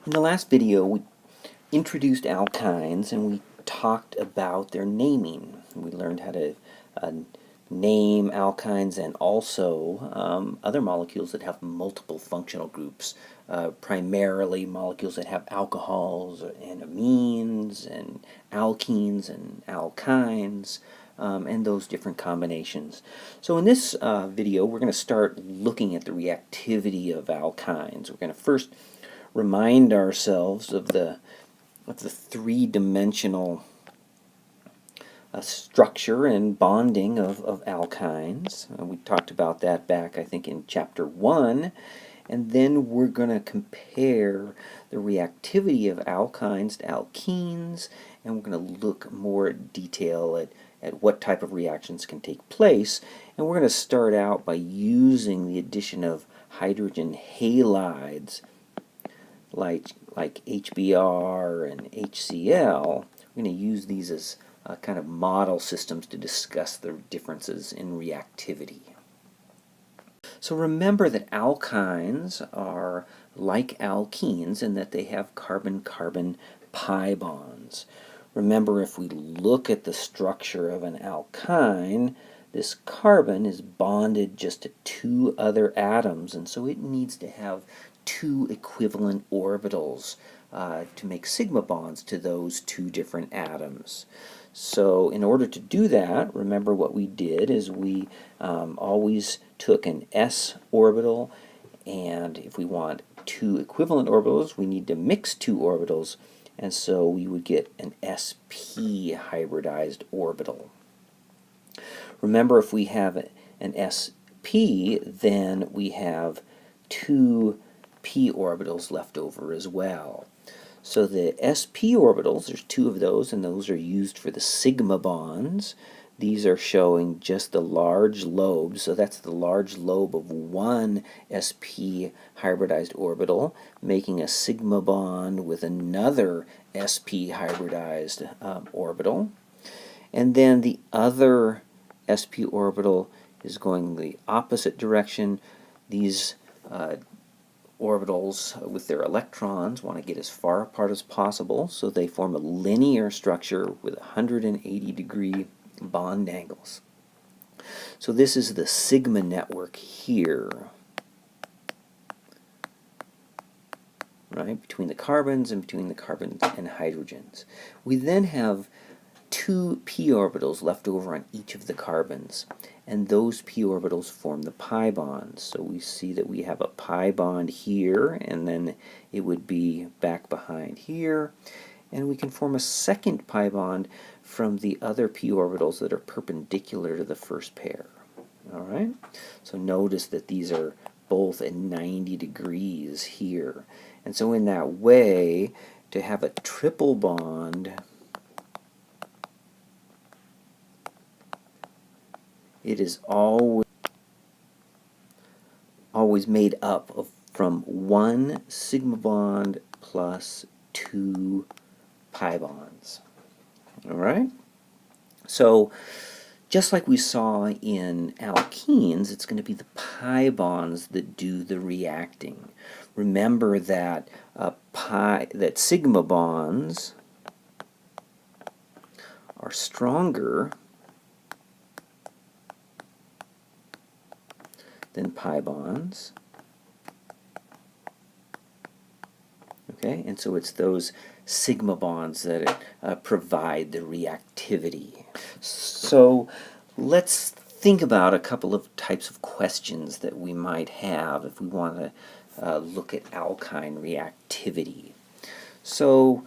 In the last video, we introduced alkynes and we talked about their naming. We learned how to name alkynes and also other molecules that have multiple functional groups, primarily molecules that have alcohols and amines and alkenes and alkynes. And those different combinations. So in this video, we're going to start looking at the reactivity of alkynes. We're going to first remind ourselves of the three-dimensional structure and bonding of alkynes. We talked about that back, I think, in Chapter 1. And then we're going to compare the reactivity of alkynes to alkenes, and we're going to look more in detail at what type of reactions can take place. And we're going to start out by using the addition of hydrogen halides like HBr and HCl. We're going to use these as kind of model systems to discuss the differences in reactivity. So remember that alkynes are like alkenes in that they have carbon-carbon pi bonds. Remember, if we look at the structure of an alkyne, this carbon is bonded just to two other atoms, and so it needs to have two equivalent orbitals to make sigma bonds to those two different atoms. So in order to do that, remember what we did is we always took an s orbital, and if we want two equivalent orbitals, we need to mix two orbitals, and so we would get an sp hybridized orbital. Remember, if we have an sp, then we have two p orbitals left over as well. So the sp orbitals, there's two of those, and those are used for the sigma bonds. These are showing just the large lobe, so that's the large lobe of one sp hybridized orbital, making a sigma bond with another sp hybridized orbital. And then the other sp orbital is going the opposite direction. These orbitals with their electrons want to get as far apart as possible, so they form a linear structure with 180-degree bond angles. So this is the sigma network here, right, between the carbons and between the carbons and hydrogens. We then have two p orbitals left over on each of the carbons, and those p orbitals form the pi bonds. So we see that we have a pi bond here, and then it would be back behind here, and we can form a second pi bond from the other p orbitals that are perpendicular to the first pair. All right, so notice that these are both at 90 degrees here, and so in that way, to have a triple bond, it is always made up of from one sigma bond plus two pi bonds. All right? So just like we saw in alkenes, it's going to be the pi bonds that do the reacting. Remember that that sigma bonds are stronger than pi bonds. Okay, and so it's those sigma bonds that provide the reactivity. So let's think about a couple of types of questions that we might have if we want to look at alkyne reactivity. So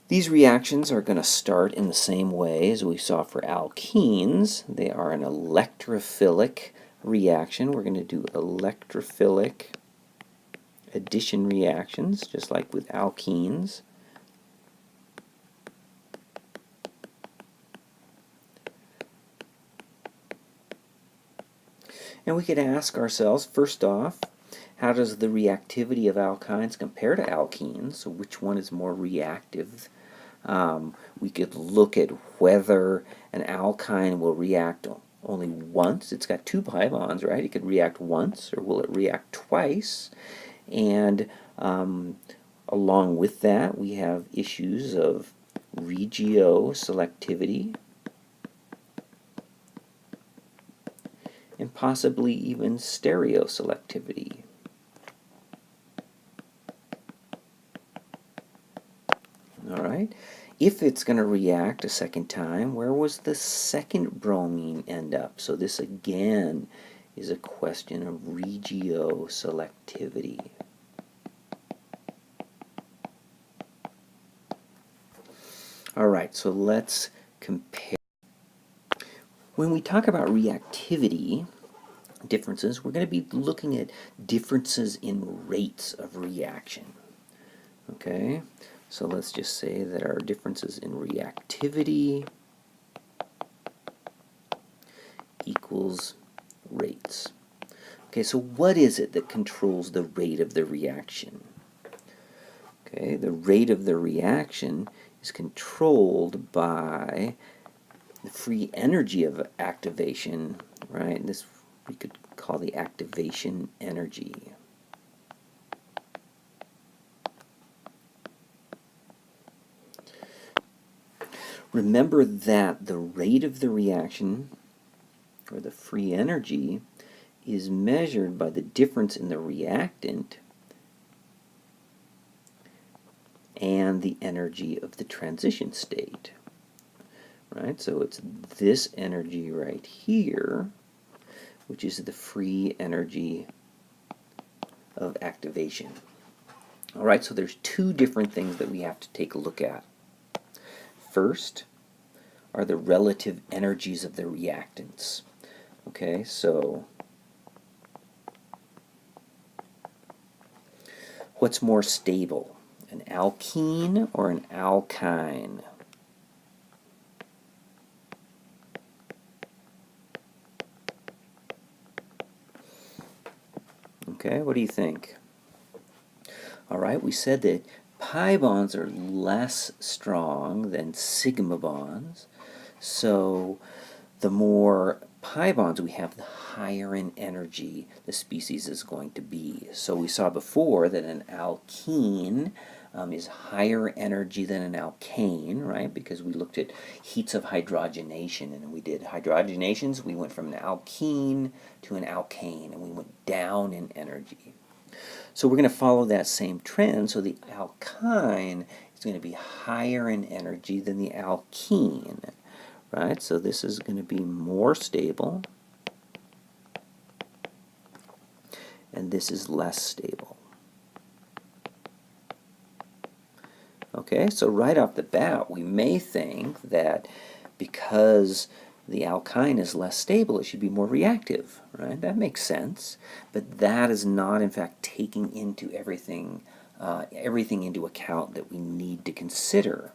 these reactions are going to start in the same way as we saw for alkenes. They are an electrophilic reaction. We're going to do electrophilic addition reactions, just like with alkenes. And we could ask ourselves, first off, how does the reactivity of alkynes compare to alkenes? So which one is more reactive? We could look at whether an alkyne will react only once. It's got two pi bonds, right? It could react once, or will it react twice? And Along with that, we have issues of regio selectivity and possibly even stereoselectivity. All right. If it's going to react a second time, where was the second bromine end up? So this again is a question of regio selectivity. All right, so let's compare. When we talk about reactivity differences, we're going to be looking at differences in rates of reaction. Okay, so let's just say that our differences in reactivity equals rates. Okay, so what is it that controls the rate of the reaction? Okay, the rate of the reaction is controlled by the free energy of activation, right? This we could call the activation energy. Remember that the rate of the reaction, or the free energy, is measured by the difference in the reactant and the energy of the transition state. Right? So it's this energy right here, which is the free energy of activation. All right, so there's two different things that we have to take a look at. First are the relative energies of the reactants. Okay, so what's more stable, an alkene or an alkyne? Okay, what do you think? All right, we said that pi bonds are less strong than sigma bonds, so the more pi bonds we have, the higher in energy the species is going to be. So we saw before that an alkene is higher energy than an alkane, right? Because we looked at heats of hydrogenation, and we did hydrogenations. We went from an alkene to an alkane, and we went down in energy. So we're going to follow that same trend. So the alkyne is going to be higher in energy than the alkene, right? So this is going to be more stable, and this is less stable. Okay, so right off the bat, we may think that because the alkyne is less stable, it should be more reactive, right? That makes sense, but that is not, in fact, taking into everything into account that we need to consider.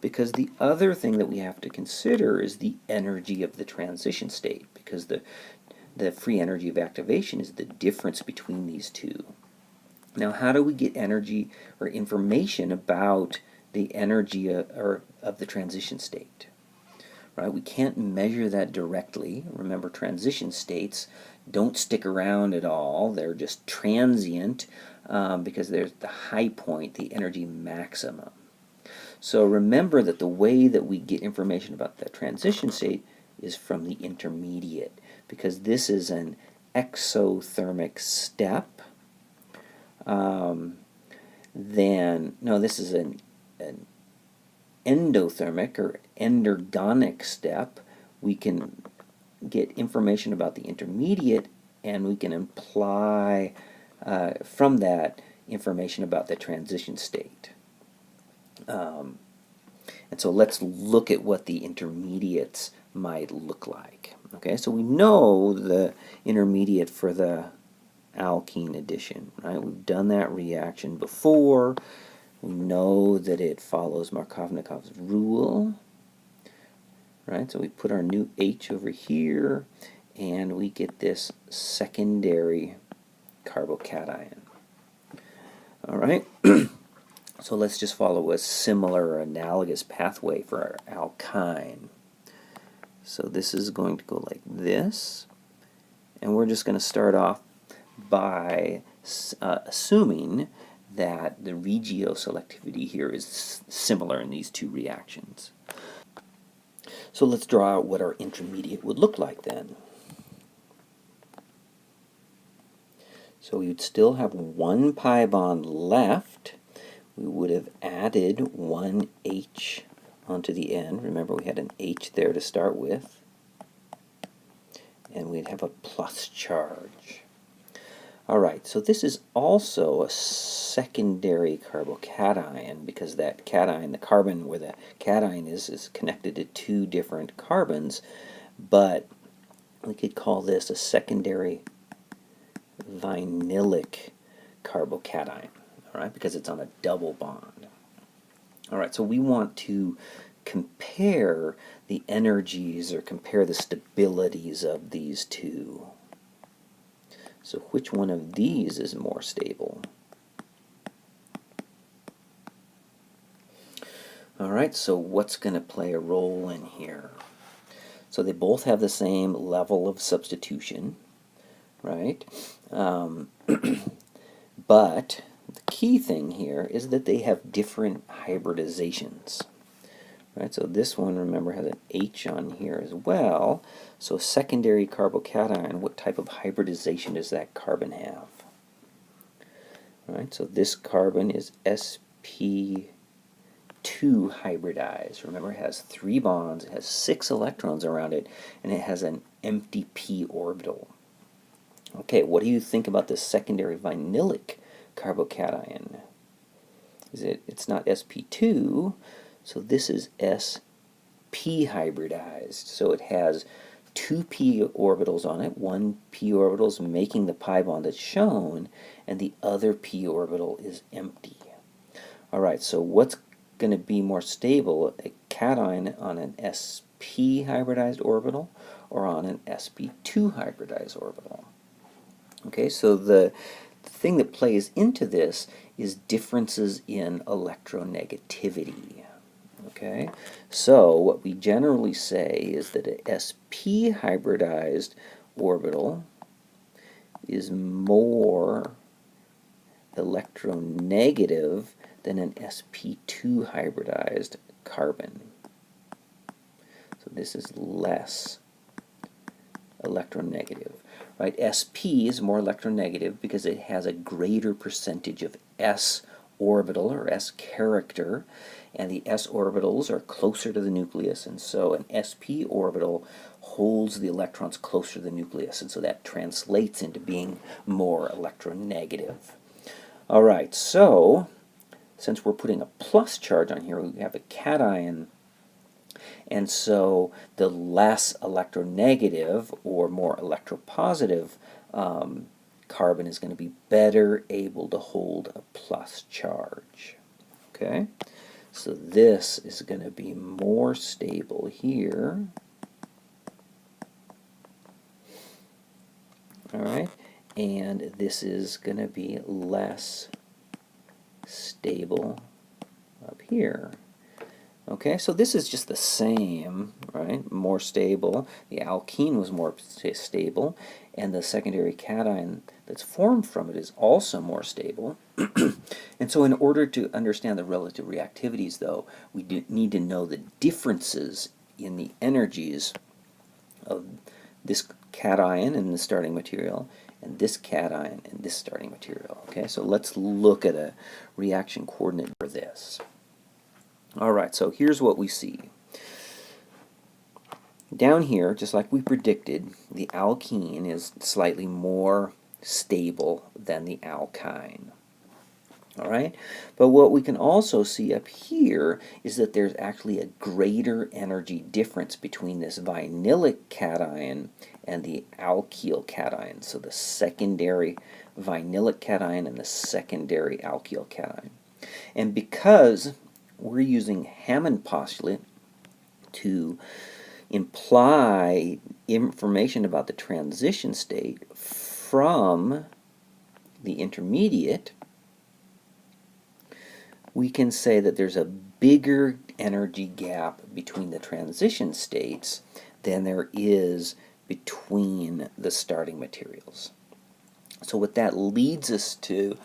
Because the other thing that we have to consider is the energy of the transition state, because the free energy of activation is the difference between these two. Now, how do we get energy or information about the energy of the transition state? Right? We can't measure that directly. Remember, transition states don't stick around at all. They're just transient because there's the high point, the energy maximum. So remember that the way that we get information about the transition state is from the intermediate, because this is an exothermic step. This is an endothermic or endergonic step. We can get information about the intermediate, and we can imply from that information about the transition state. And so let's look at what the intermediates might look like. Okay, so we know the intermediate for the alkene addition, right? We've done that reaction before. We know that it follows Markovnikov's rule, right? So we put our new H over here, and we get this secondary carbocation. All right, so let's just follow a similar or analogous pathway for our alkyne. So this is going to go like this, and we're just going to start off by assuming that the regio selectivity here is similar in these two reactions. So let's draw out what our intermediate would look like then. So we would still have one pi bond left. We would have added one H onto the end. Remember, we had an H there to start with. And we'd have a plus charge. All right, so this is also a secondary carbocation because that cation, the carbon where the cation is connected to two different carbons, but we could call this a secondary vinylic carbocation, all right, because it's on a double bond. All right, so we want to compare the energies or compare the stabilities of these two. So which one of these is more stable? All right, so what's going to play a role in here? So they both have the same level of substitution, right? But the key thing here is that they have different hybridizations. Right, so this one, remember, has an H on here as well. So secondary carbocation, what type of hybridization does that carbon have? All right, so this carbon is sp2 hybridized. Remember, it has 3 bonds, it has 6 electrons around it, and it has an empty p orbital. Okay, what do you think about this secondary vinylic carbocation? It's not sp2, so this is sp hybridized. So it has 2 p orbitals on it. One p orbital is making the pi bond that's shown, and the other p orbital is empty. All right, so what's going to be more stable, a cation on an sp hybridized orbital or on an sp2 hybridized orbital? Okay, so the thing that plays into this is differences in electronegativity. Okay, so what we generally say is that a sp hybridized orbital is more electronegative than an sp2 hybridized carbon. So this is less electronegative. Right? sp is more electronegative because it has a greater percentage of s orbital or s character, and the s orbitals are closer to the nucleus, and so an sp orbital holds the electrons closer to the nucleus, and so that translates into being more electronegative. All right, so since we're putting a plus charge on here, we have a cation, and so the less electronegative or more electropositive carbon is going to be better able to hold a plus charge. Okay, so this is going to be more stable here. All right, and this is going to be less stable up here. Okay, so this is just the same, right? More stable. The alkene was more stable, and the secondary cation that's formed from it is also more stable. And so in order to understand the relative reactivities, though, we need to know the differences in the energies of this cation in the starting material and this cation in this starting material. Okay, so let's look at a reaction coordinate for this. All right, so here's what we see. Down here, just like we predicted, the alkene is slightly more stable than the alkyne. All right, but what we can also see up here is that there's actually a greater energy difference between this vinylic cation and the alkyl cation. So the secondary vinylic cation and the secondary alkyl cation. And because we're using Hammond postulate to imply information about the transition state from the intermediate, we can say that there's a bigger energy gap between the transition states than there is between the starting materials. So what that leads us to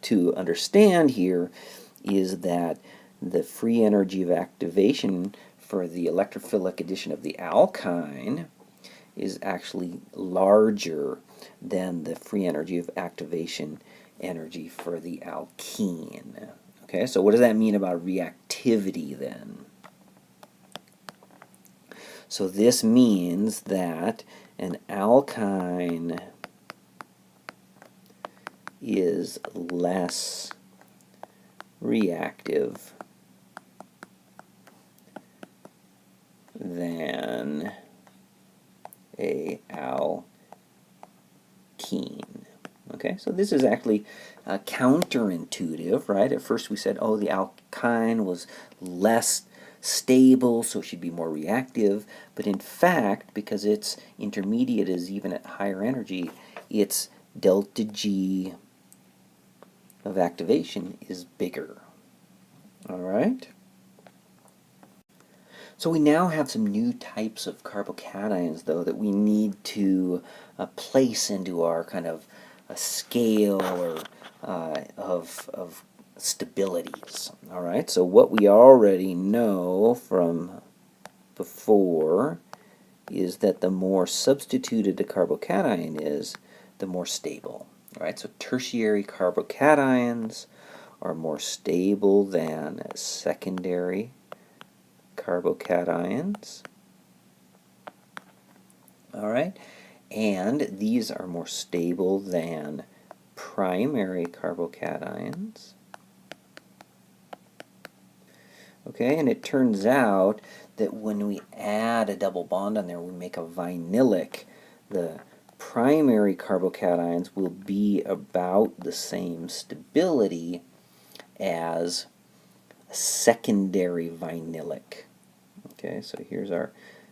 to understand here is that the free energy of activation for the electrophilic addition of the alkyne is actually larger than the free energy of activation energy for the alkene. Okay, so what does that mean about reactivity then? So this means that an alkyne is less reactive than a alkene. Okay, so this is actually counterintuitive, right? At first we said, oh, the alkyne was less stable, so it should be more reactive. But in fact, because its intermediate is even at higher energy, its delta G of activation is bigger. All right? So we now have some new types of carbocations, though, that we need to place into our kind of a scale or of stabilities. All right, so what we already know from before is that the more substituted a carbocation is, the more stable. All right, so tertiary carbocations are more stable than secondary carbocations. All right, and these are more stable than primary carbocations. Okay, and it turns out that when we add a double bond on there, we make a vinylic. The primary carbocations will be about the same stability as a secondary vinylic. Okay, so here's our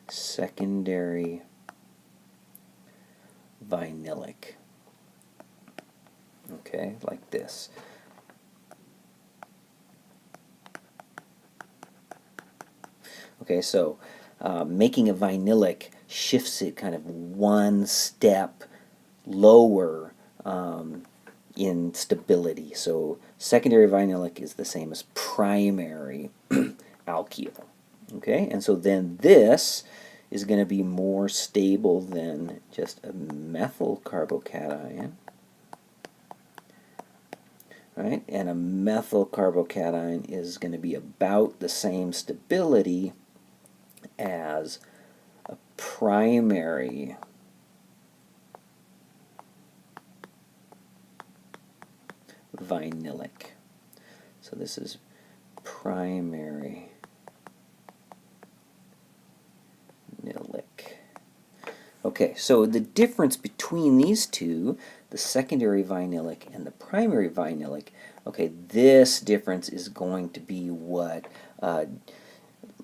secondary vinylic. Okay, like this. Okay, so making a vinylic shifts it kind of one step lower in stability. So secondary vinylic is the same as primary alkyl. Okay, and so then this is going to be more stable than just a methyl carbocation. Right? And a methyl carbocation is going to be about the same stability as a primary vinylic. So this is primary vinylic. Okay, so the difference between these two, the secondary vinylic and the primary vinylic, okay, this difference is going to be what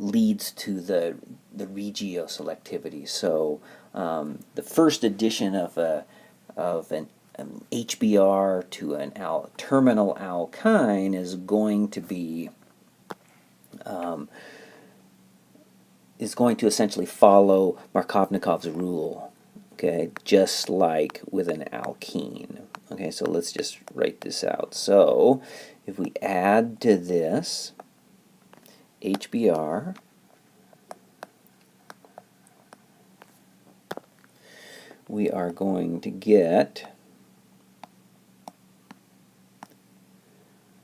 leads to the regio selectivity. So the first addition of an HBr to an terminal alkyne is going to essentially follow Markovnikov's rule, okay, just like with an alkene. Okay, so let's just write this out. So if we add to this HBr, we are going to get,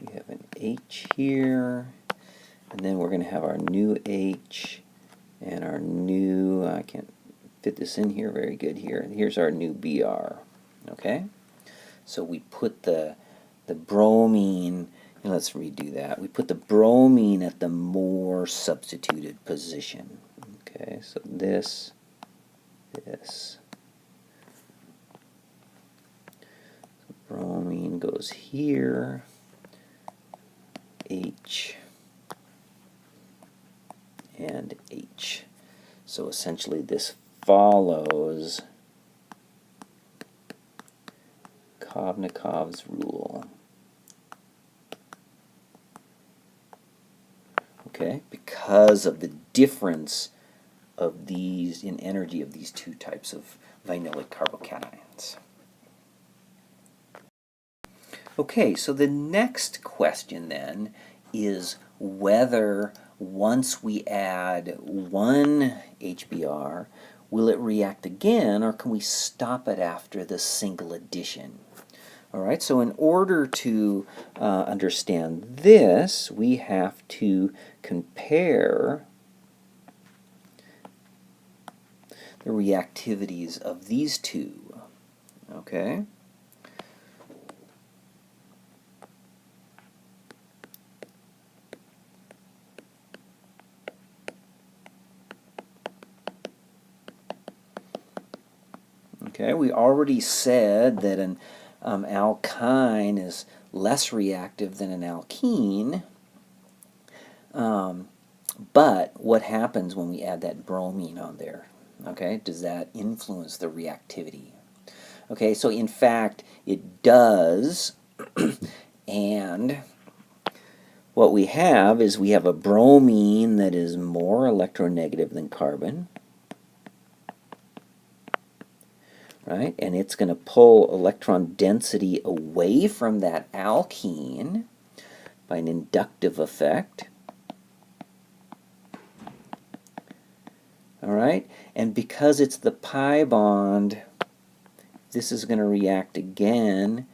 we have an H here, and then we're going to have our new H and our new, I can't fit this in here very good here. Here's our new Br. Okay? So we put the bromine, and let's redo that. We put the bromine at the more substituted position. Okay, so this. So bromine goes here, H, and H. So essentially this follows Markovnikov's rule. Okay, because of the difference of these in energy of these two types of vinylic carbocations. Okay, so the next question then is whether once we add one HBr, will it react again, or can we stop it after the single addition? All right, so in order to understand this, we have to compare the reactivities of these two. Okay? Okay, we already said that an alkyne is less reactive than an alkene, but what happens when we add that bromine on there? Okay, does that influence the reactivity? Okay, so in fact it does, and what we have is we have a bromine that is more electronegative than carbon. Right? And it's going to pull electron density away from that alkene by an inductive effect. All right? And because it's the pi bond, this is going to react again.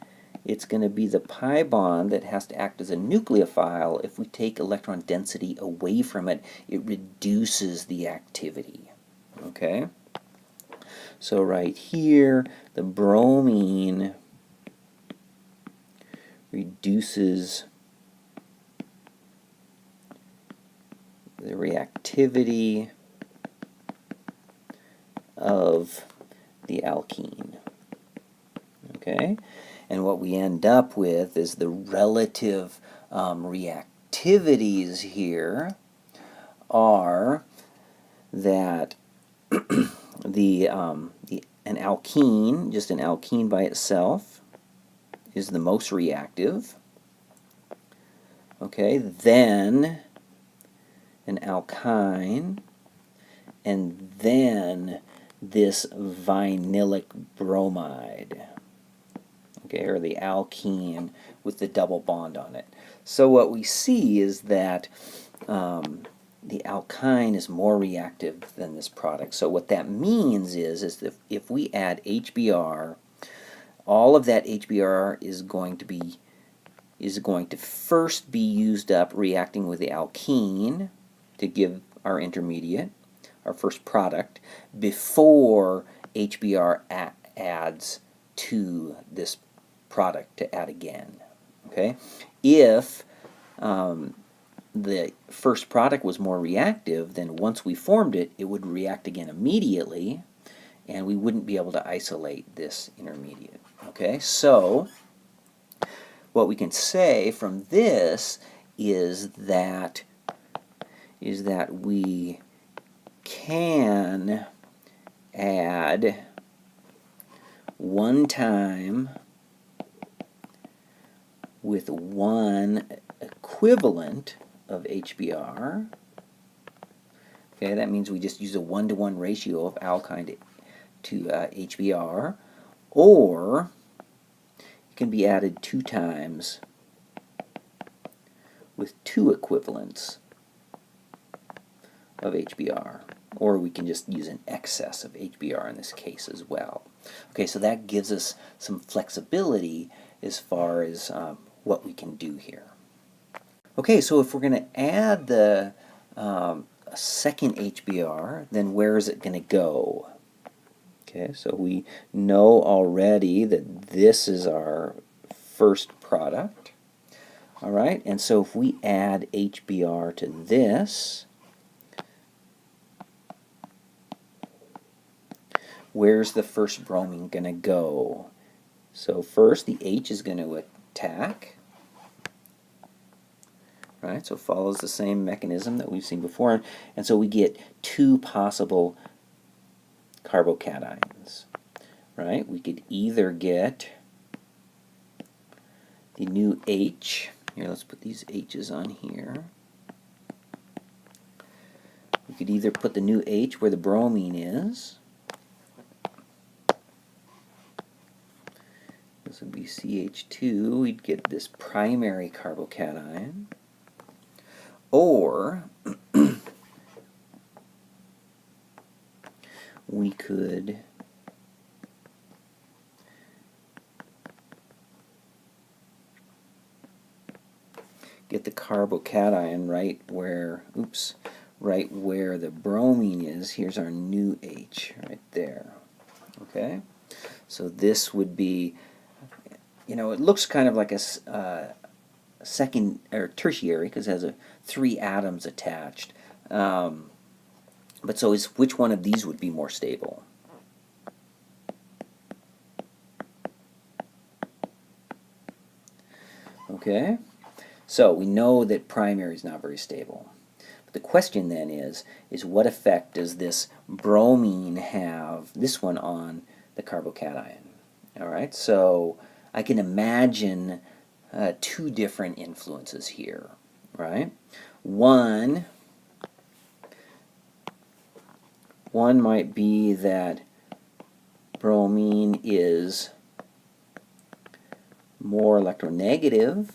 It's going to be the pi bond that has to act as a nucleophile. If we take electron density away from it, it reduces the activity. Okay? So right here, the bromine reduces the reactivity of the alkene. Okay? And what we end up with is the relative reactivities here are that an alkene, just an alkene by itself, is the most reactive. Okay, then an alkyne, and then this vinylic bromide. Okay, or the alkene with the double bond on it. So what we see is that the alkyne is more reactive than this product. So what that means is that if we add HBr, all of that HBr is going to first be used up reacting with the alkene to give our intermediate, our first product, before HBr adds to this product to add again. Okay, if the first product was more reactive, then once we formed it, it would react again immediately, and we wouldn't be able to isolate this intermediate. Okay, so what we can say from this is that we can add one time with one equivalent of HBr. Okay, that means we just use a 1-to-1 ratio of alkyne to HBr, or it can be added 2 times with 2 equivalents of HBr, or we can just use an excess of HBr in this case as well. Okay, so that gives us some flexibility as far as what we can do here. Okay, so if we're going to add the second HBr, then where is it going to go? Okay, so we know already that this is our first product. All right, and so if we add HBr to this, where's the first bromine going to go? So first the H is going to attack. Right, so it follows the same mechanism that we've seen before, and so we get 2 possible carbocations. Right, we could either get the new H. Here, let's put these H's on here. We could either put the new H where the bromine is. this would be CH2, we'd get this primary carbocation. Or we could get the carbocation right where, right where the bromine is. Here's our new H right there. Okay, so this would be, it looks kind of like a second or tertiary because it has 3 atoms attached. But so which one of these would be more stable? Okay, so we know that primary is not very stable. But the question then is what effect does this bromine have, this one, on the carbocation? All right, so I can imagine 2 different influences here, right? One might be that bromine is more electronegative,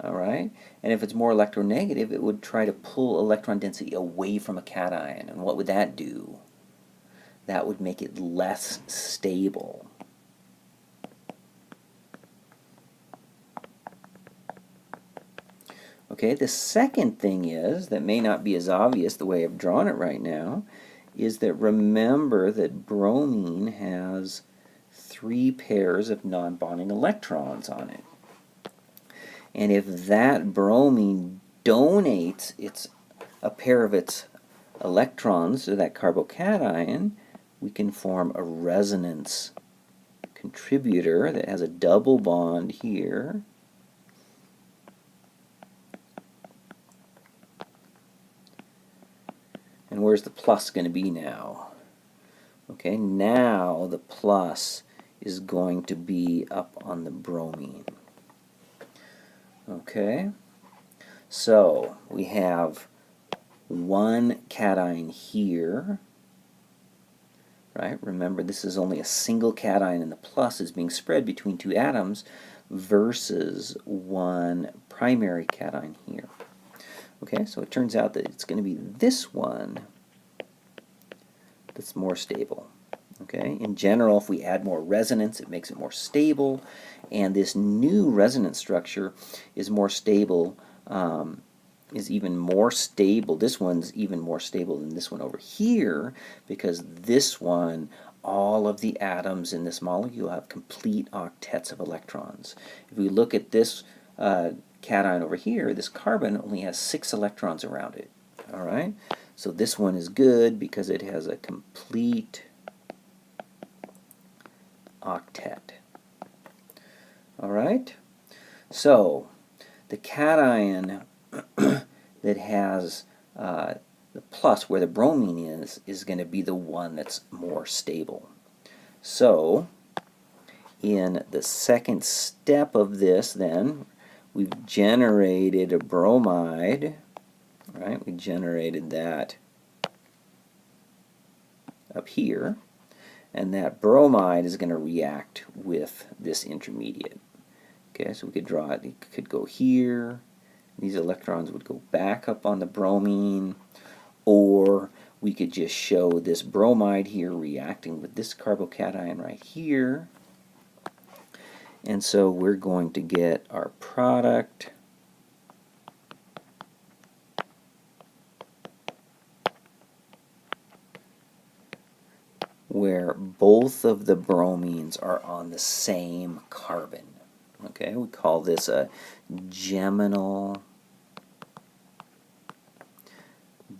all right? And if it's more electronegative, it would try to pull electron density away from a cation. And what would that do? That would make it less stable. Okay, the second thing is, that may not be as obvious the way I've drawn it right now, is that remember that bromine has 3 pairs of non-bonding electrons on it. And if that bromine donates a pair of its electrons to that carbocation, we can form a resonance contributor that has a double bond here. And where's the plus going to be now? Okay, now the plus is going to be up on the bromine. Okay, so we have 1 cation here, right? Remember, this is only a single cation, and the plus is being spread between 2 atoms versus 1 primary cation here. Okay, so it turns out that it's going to be this one that's more stable. Okay, in general, if we add more resonance, it makes it more stable, and this new resonance structure is more stable, is even more stable. This one's even more stable than this one over here, because this one, all of the atoms in this molecule have complete octets of electrons. If we look at this cation over here, this carbon only has 6 electrons around it. All right, so this one is good because it has a complete octet. All right, so the cation that has the plus where the bromine is going to be the one that's more stable. So in the second step of this, then, we've generated a bromide, right? We generated that up here, and that bromide is going to react with this intermediate. Okay, so we could draw it. It could go here. These electrons would go back up on the bromine, or we could just show this bromide here reacting with this carbocation right here. And so we're going to get our product where both of the bromines are on the same carbon. Okay, we call this a geminal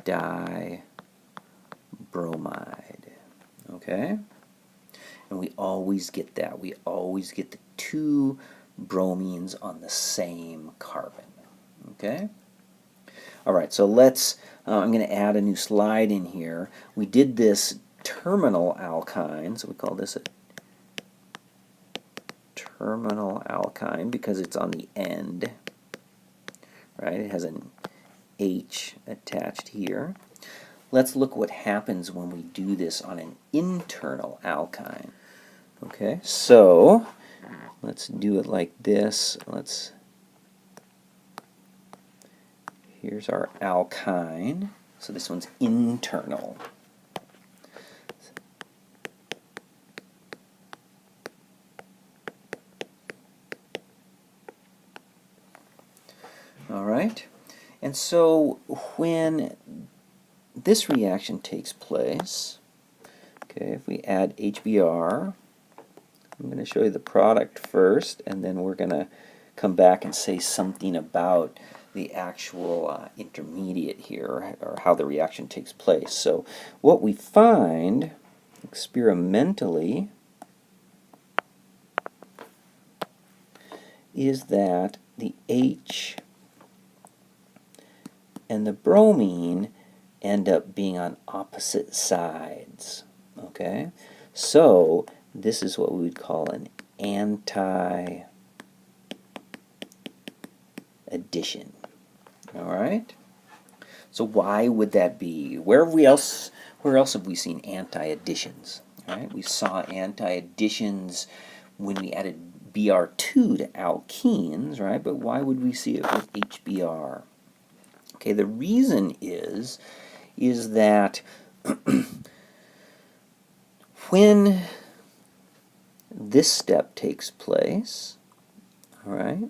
dibromide. Okay, and we always get that. We always get the 2 bromines on the same carbon. Okay. All right. So let's. I'm going to add a new slide in here. We did this terminal alkyne, so we call this a terminal alkyne because it's on the end. Right. It has an H attached here. Let's look what happens when we do this on an internal alkyne. Okay, so let's do it like this. Here's our alkyne. So this one's internal. All right. And so when this reaction takes place, okay, if we add HBr, I'm going to show you the product first, and then we're going to come back and say something about the actual intermediate here, or how the reaction takes place. So what we find experimentally is that the H and the bromine end up being on opposite sides. Okay? So this is what we would call an anti-addition. Alright? So why would that be? Where else have we seen anti-additions? Right? We saw anti-additions when we added Br2 to alkenes, right? But why would we see it with HBr? Okay, the reason is that when this step takes place, all right,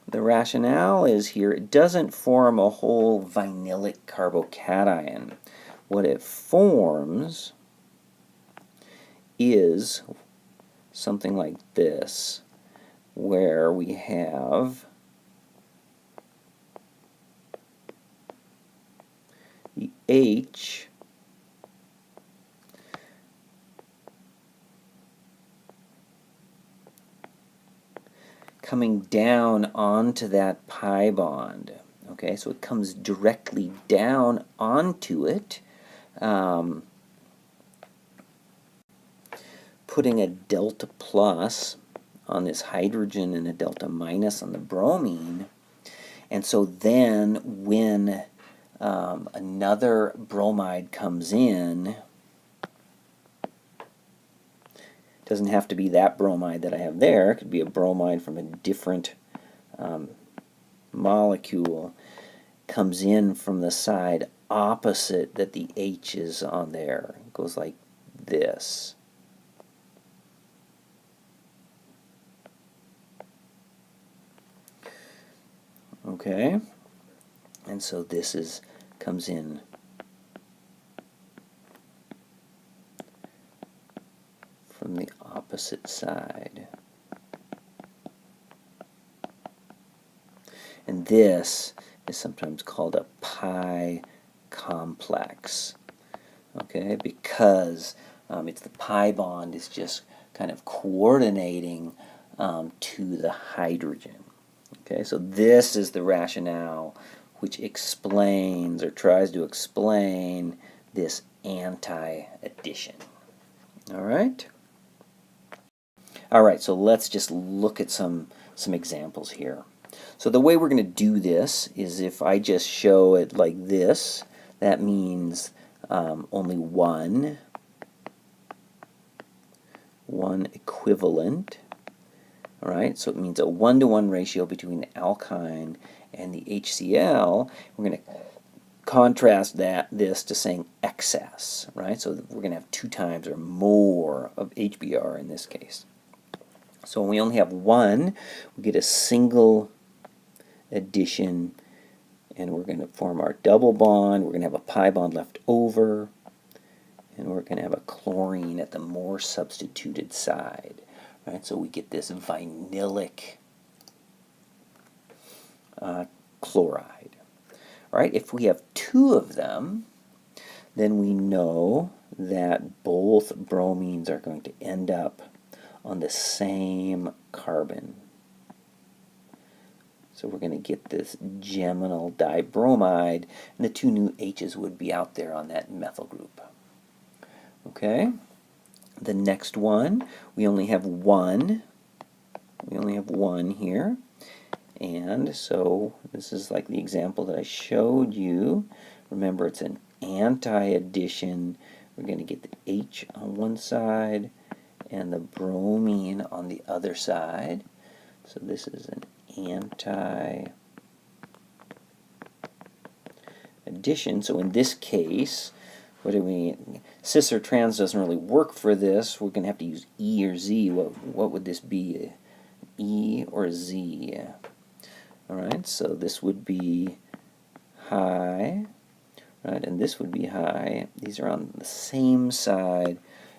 the rationale is here, it doesn't form a whole vinylic carbocation. What it forms is something like this, where we have the H coming down onto that pi bond. Okay, so it comes directly down onto it, putting a delta plus on this hydrogen and a delta minus on the bromine. And so then when another bromide comes in, it doesn't have to be that bromide that I have there, it could be a bromide from a different molecule, comes in from the side opposite that the H is on there. It goes like this. Okay, and so this comes in from the opposite side. And this is sometimes called a pi complex. Okay, because it's the pi bond is just kind of coordinating to the hydrogen. Okay, so this is the rationale which explains or tries to explain this anti-addition. All right? All right, so let's just look at some examples here. So the way we're going to do this is if I just show it like this, that means only one equivalent. All right, so it means a 1-to-1 ratio between the alkyne and the HCl. We're going to contrast this to saying excess, right? So we're going to have 2 times or more of HBr in this case. So when we only have one, we get a single addition, and we're going to form our double bond. We're going to have a pi bond left over, and we're going to have a chlorine at the more substituted side. Right, so we get this vinylic chloride. All right, if we have 2 of them, then we know that both bromines are going to end up on the same carbon. So we're going to get this geminal dibromide, and the 2 new H's would be out there on that methyl group. Okay? The next one, we only have one. We only have one here. And so this is like the example that I showed you. Remember, it's an anti-addition. We're going to get the H on one side and the bromine on the other side. So this is an anti-addition. So in this case, what do we? Cis or trans doesn't really work for this. We're going to have to use E or Z. What would this be? E or Z? All right. So this would be high, right? And this would be high. These are on the same side,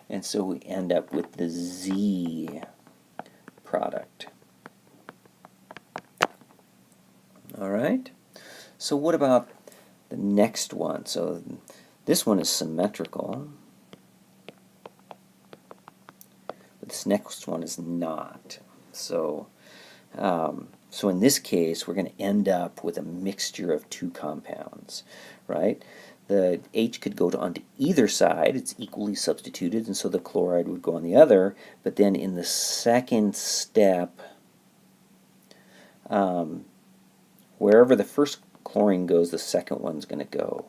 and so we end up with the Z product. All right. So what about the next one? So this one is symmetrical, but this next one is not. So, so in this case, we're going to end up with a mixture of two compounds, right? The H could go onto either side. It's equally substituted, and so the chloride would go on the other. But then in the second step, wherever the first chlorine goes, the second one's going to go.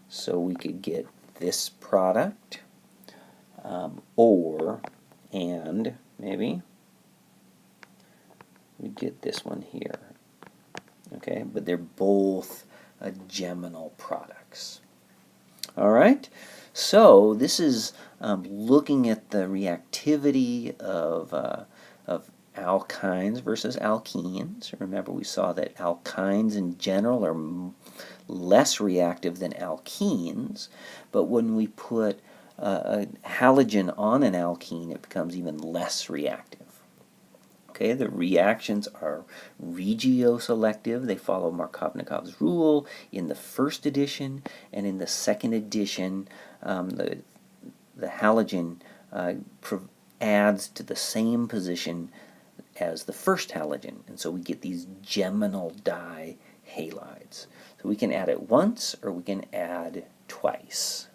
So we could get this product, and maybe we get this one here. Okay, but they're both geminal products. All right, so this is looking at the reactivity of alkynes versus alkenes. Remember, we saw that alkynes in general are less reactive than alkenes, but when we put a halogen on an alkene, it becomes even less reactive. Okay, the reactions are regio-selective. They follow Markovnikov's rule in the first addition, and in the second addition, the halogen adds to the same position as the first halogen, and so we get these geminal dihalides. So we can add it once or we can add twice.